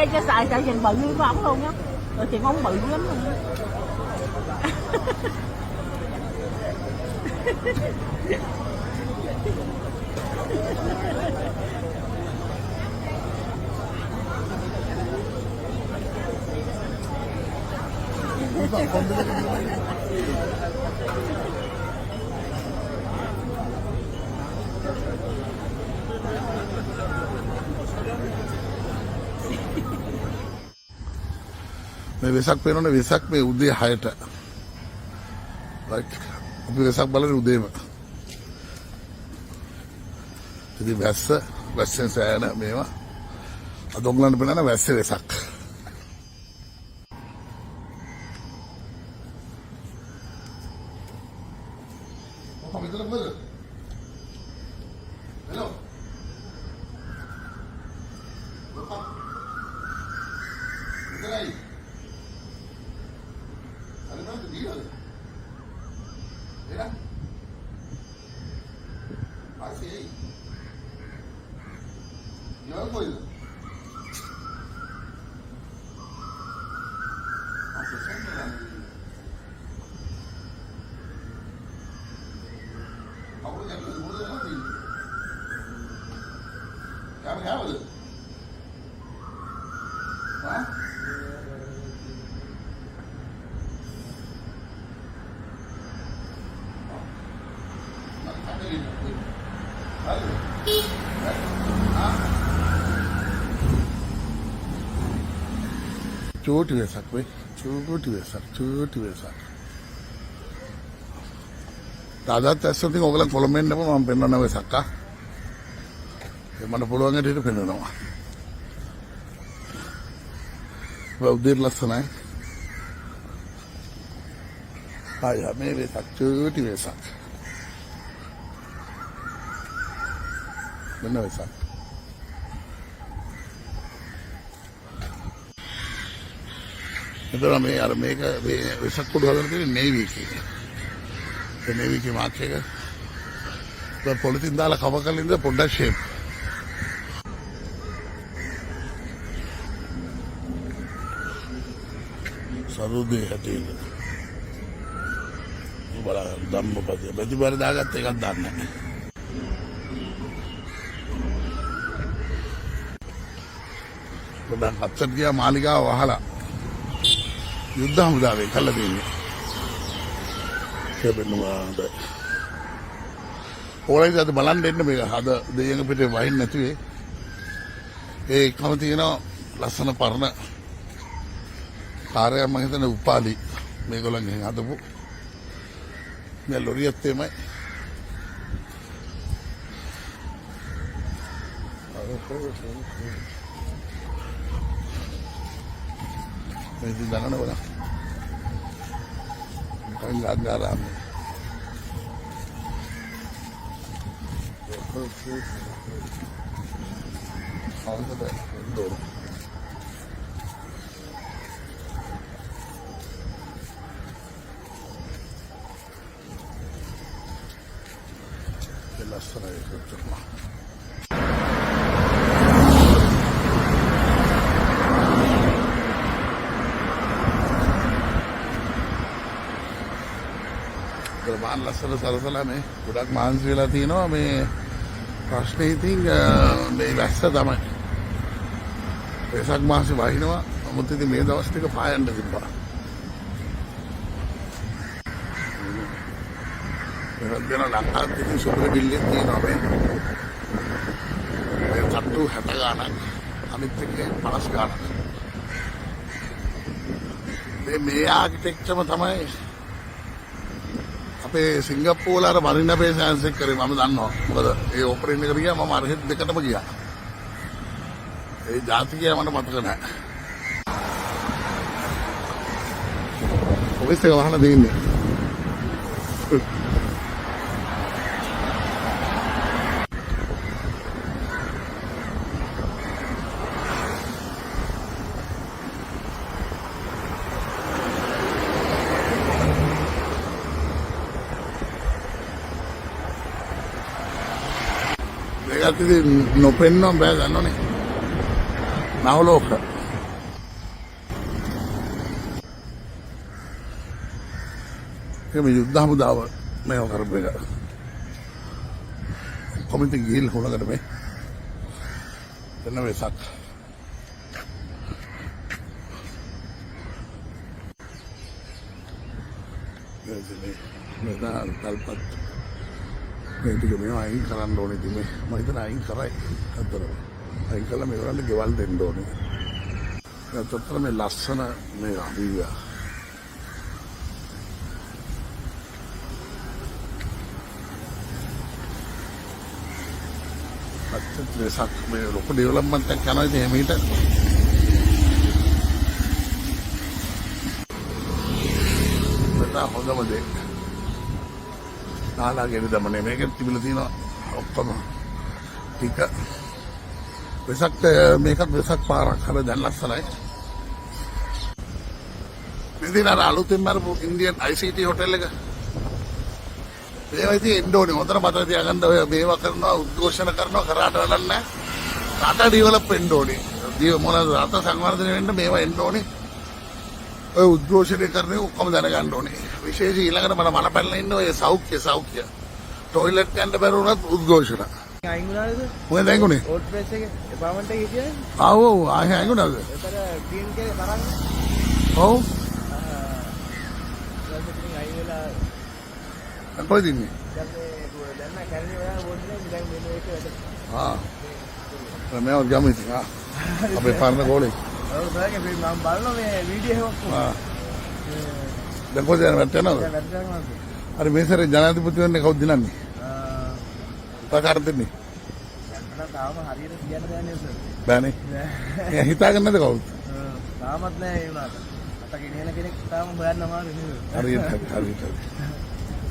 ghê cho xài nhìn bự như của ổng luôn á. Rồi thì móng bự lắm luôn á. මේ වෙසක් පේනවනේ වෙසක් මේ උදේ 6ට. Right. අපි වෙසක් බලන්නේ උදේම. ඉතින් වැස්සෙන් සෑහෙන මේවා. අද ඔයගලන්ට පේනවනේ වැස්සේ වෙසක්. ඔක මෙතන මොකද? Hello. ඉතරයි. Alimento dígale. Mira. Así ahí. Yo no puedo. චූටි වෙසක් වෙයි. චූටි වෙසක්. දාදාත් ඇස්සොත් ඉතින් ඔයගලන් කොළඹෙන් එනම මම පෙන්නන වෙසක් ආ. ඒ මට පුළුවන් හැටියට පෙන්නනවා. උදේ ලස්සනයි. ආය මේ වෙසක් චූටි වෙසක්. මෙන්න වෙසක්. එතන මේ අර මේක මේ වෙසක් කුඩු හදලා තියෙන්නේ නේවි එකේ. ඒ නේවි එකේ මාක් එක. ඒක පොලිතින් දාලා කව කරලා ඉඳලා පොඩ්ඩක් ෂේප්. සරුදේ හැටියට. බලන්න ධම්මපදයේ ප්‍රතිබර දාගත්ත එකක් දාන්න නැහැ. පොඩ්ඩක් හත්තට ගියා මාලිගාව වහලා. යුද්ධ හමුදාවේ කල්ලා දෙන්නේ. කෙබෙන්නුවාද. ඕලයිද අද බලන්න එන්න මේක අද දෙයඟ පිටේ වහින්න නැතුවේ. ඒ එකම තියෙන ලස්සන පරණ කාර්යයක් මම හිතන්නේ උපාලි මේගොල්ලන්ගෙන් හදපු. මේ ලොරියත් එමය. Ini jangan apa lah, kan nggak garam. Kalau kita dorong, jelas serai itu mah. ග්‍රමාන් ලස්සන සරසලා මේ ගොඩක් මහන්සි වෙලා තියෙනවා මේ ප්‍රශ්නේ ඉතින් මේ වැස්ස තමයි වෙසක් මාසේ වහිනවා නමුත් ඉතින් මේ දවස් ටික පායන්න තිබ්බා ඒක දෙන ලංකාවේ ඉතින් සුපිරි බිල්ලෙක් තියෙනවා මේ තට්ටු 60 ගාණක් අනිත් එකේ 50 ගාණක් මේ ආකිටෙක්චරම තමයි අපේ සිංගප්පූරුවල අර මරිනා බේ සයන්ස් එක කරේ මම දන්නවා. මොකද ඒ ඔපරේෂන් එකට ගියා මම අරහෙත් දෙකටම ගියා. ඒ ජාතිකය මට මතක නැහැ. ඔෆිස් එක වහලා දෙන්නේ. මේකත් ඉතින් නොපෙන්නව බෑ දන්නවනේ. නවලෝක මේ යුද්ධ හමුදාව මේව කරපු එක. කොමිටි ගිහිල් හොලකට මේ එන්න වෙසක්. මේ තල්පත් මේ ටික මේවා අයින් කරන්න ඕනේ ඉතින් මේ මම හිතන අයින් කරයි අතරම. අයින් කළා මේවලට ගෙවල් දෙන්න ඕනේ. ඒත් මේ ලස්සන මේ අභිව්‍යා වෙසක් මේ ලොකු ඩෙවලොප්මන්ට් එකක් යනවා ඉතින් එමෙහිට මට හොඳම දේ නාලාගෙන දමනේ මේක තිබිලා තියෙනවා ඔක්කොම ටික වෙසක් මේකත් වෙසක් පාරක් හර දැන් ලස්සනයි මෙදින අර අලුතෙන් මරපු ඉන්දියන් ICT හොටෙල් එක ඒවා ඉතින් එන්න ඕනේ හොඳට මතක තියාගන්න ඔය මේවා කරනවා උද්ඝෝෂණ කරනවා කරාට වැඩක් නැහැ රට ඩෙවලොප් වෙන්න ඕනේ මොනවද රට සංවර්ධනය වෙන්න මේවා එන්න ඕනේ ඔය උද්ඝෝෂණය කරන්නේ ඔක්කොම දැනගන්න ඕනේ විශේෂ ඊළඟට මම මලපැල්ලේ ඉන්න ඔය සෞඛ්‍ය ටොයිලට් යන්න බැරි වුණත් උද්ඝෝෂණ අයින් වුණාද මොකද අයින්ුනේ ඕට් ප්‍රෙස් එකේ එපාර්ට්මන්ට් එකේ කියන්නේ ආව් ආයෙ අයින්ුණාද ඒතර ග්‍රීන් කේ තරන්නේ ඔව් අයින් වෙලා කොහෙද ඉන්නේ දැන් නෑ කැලේ වල වොන්නේ දැන් මෙන්න ඒක වැඩ මේව ගමු ඉතින් අපේ පාරන ගෝලේ ඔව් බෑගේ මම බලනවා මේ වීඩියෝ එකක් දැන් කොහෙද යනවද අර මේ සැරේ ජනාධිපතිවරණේ කවුද දිනන්නේ ප්‍රකාර දෙන්නේ මම තාම හරියට කියන්න බෑනේ සර් බෑනේ එයා හිතාගන්නේ නැද කවුද තාමත් නෑ ඒ වුණාට අත ගෙනියන කෙනෙක් තාම හොයන්න අමාරු නේද හරියට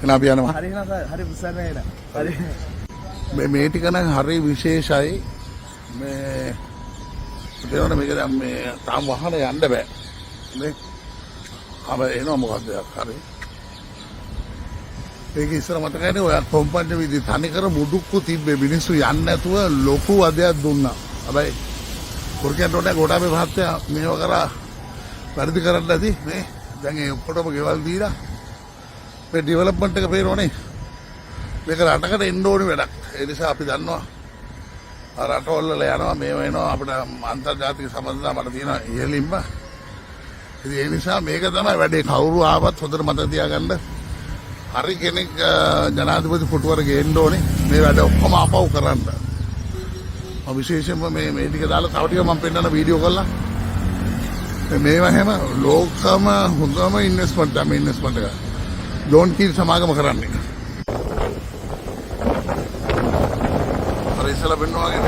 එන අපි යනවා හරි නේද හරි උස්සන්න නේද හරි මේ ටික නම් හරි විශේෂයි මේ ඒවන මේක දැන් මේ තාම වහන යන්න බෑ නේ අප එනවා මොකද්ද හරි ඒක ඉස්සර මතකයිනේ ඔය කොම්පන්ට විදි තනිකර මුඩුක්කු තිබ්බේ මිනිස්සු යන්නේ නැතුව ලොකු වදයක් දුන්නා. හැබැයි පොර්කෙන්ට උඩ ගොඩාබේ මහත්තයා මේව කරා වැඩි කරන්න ඇති මේ දැන් ඒ ඔක්කොටම ගෙවල් දීලා මේ ඩෙවලොප්මන්ට් එක පේනෝනේ. මේක රටකට එන්න ඕනේ වැඩක්. ඒ නිසා අපි දන්නවා රටවල වල යනවා මේව එනවා අපිට අන්තර්ජාතික සම්බන්ධතා මට තියෙනවා ඉහළින්ම. ඉතින් ඒ නිසා මේක තමයි වැඩේ කවුරු ආවත් හොඳට මතක තියාගන්න. හරි කෙනෙක් ජනාධිපති පුටුවර ගේන්න ඕනේ මේ වැඩ ඔක්කොම ආපහු කරන්න. මම විශේෂයෙන්ම මේ ටික දාලා තව ටික මම පෙන්නන වීඩියෝ කරලා මේවා හැම ලෝකම හොඳම ඉන්වෙස්ට්මන්ට් එක. ජෝන් කීල් සමාගම කරන්නේ. අර ඉස්සලා වෙනවා වගේ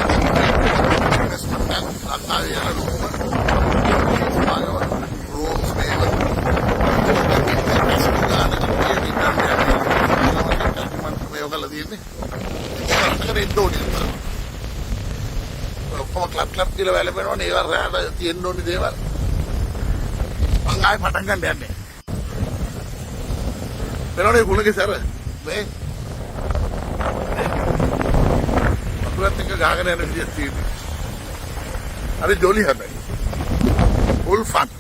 ඉන්වෙස්ට්මන්ට් එක අත්තාවේ යන ලෝකම සමාගම රූම්ස් මේවා ක්ලබ් කියලා වැළපෙනවනේ ඒවා රැට තියෙන්න ඕනේ දේවල් මං ආයෙ පටන් ගන්න යන්නේ වෙනෝනේ කුණගේ සර මේ අපලත් එක ගහගෙන යන විදියක් තියෙනවා අර ජොලි හැබැයි ෆුල් ෆන්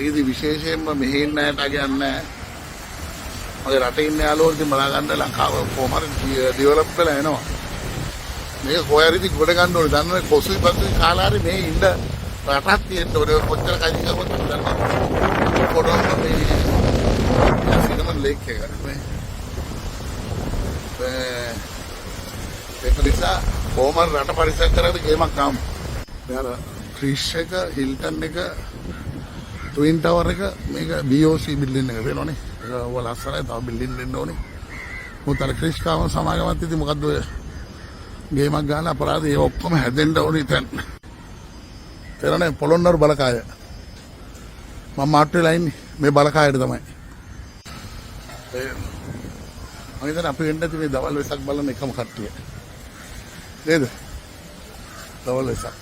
ඒකදී විශේෂයෙන්ම මෙහි ඉන්න අයට කියන්නේ මගේ රටේ ඉන්න යාළුවෝ ඉතින් බලා ගන්න ලංකාව කොහොම හරි ඩෙවලොප් වෙලා එනවා මේක කොහේ හරි ගොඩ ගන්න ඕනේ දන්නවනේ කොසුයි පසුයි කාලා හරි මේ ඉන්න රටක් තියෙන්න ඕනේ කොච්චර කයින් කරොත් දන්නවා පොඩොන් මේ සිනමන් ලේක් එක මේ ඒක නිසා කොහොම හරි රට පරිසම් කරගෙන ගේමක් ආවම යාර ක්‍රිෂ් එක හිල්ටන් එක ට්වින් ටවර් එක මේක BOC බිල්ඩින් එක වෙනෝනේ ඒක වල අස්සරයි තව බිල්ඩින් දෙන්න ඕනේ මොකද ක්‍රිෂ් කාම සමාගමත් ඉතින් මොකද්ද ඔය ගේමක් ගන්න අපරාධ ඒ ඔක්කොම හැදෙන්න ඕනේ දැන් එතනනේ පොළොන්නරු බලකාය මම මාට් වෙලා ඉන්නේ මේ බලකායට තමයි මම හිතන්නේ අපි වෙන්න ඇති මේ දවල් වෙසක් බලන එකම කට්ටිය නේද දවල් වෙසක්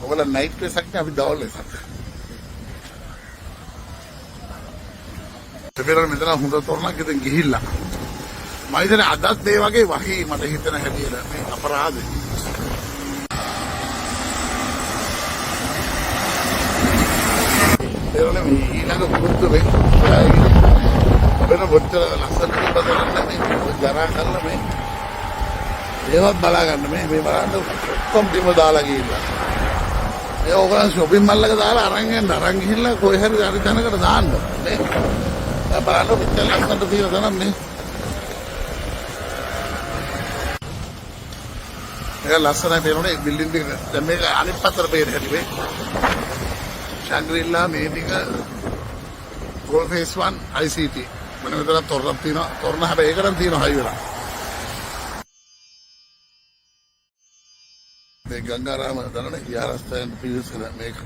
ඔයාලා නයිට් වෙසක් නේ අපි දවල් වෙසක් පෙරේර මෙතන හොඳ තොරණක් ඉතින් ගිහිල්ලා මම හිතන්නේ අදත් මේ වගේ වහී මට හිතන හැටියට මේ අපරාධේ. ඒවනේ මේ ඊළඟ පුරුද්ද වෙයි. වෙන බොත්තර ලස්සනට බදරන්න මේ ජරා කරලා මේ ඒවත් බලා ගන්න මේ බලන්න ඔක්කොම බිම දාලා ගිහිල්ලා. ඒ ඕගලන් shopping mall එක දාලා අරන් ගිහිල්ලා කොහේ හරි හරි තැනකට දාන්න මේ. දැන් බලන්න මෙච්චර ලස්සනට තියෙන තැනක් මේ. ඒක ලස්සනයි පේනෝනේ බිල්ඩින් එක. දැන් මේක අනිත් පැත්තට පේන හැටි මේ. Shangri-La මේ ටික Gold Phase 1 ICT. මම විතර තොරණක් තියෙනවා. තොරණ හැබැයි ඒකටම තියෙනවා හයිවෙලා. මේ ගංගාරාම දන්නනේ විහාරස්ථාන පිවිසන මේක.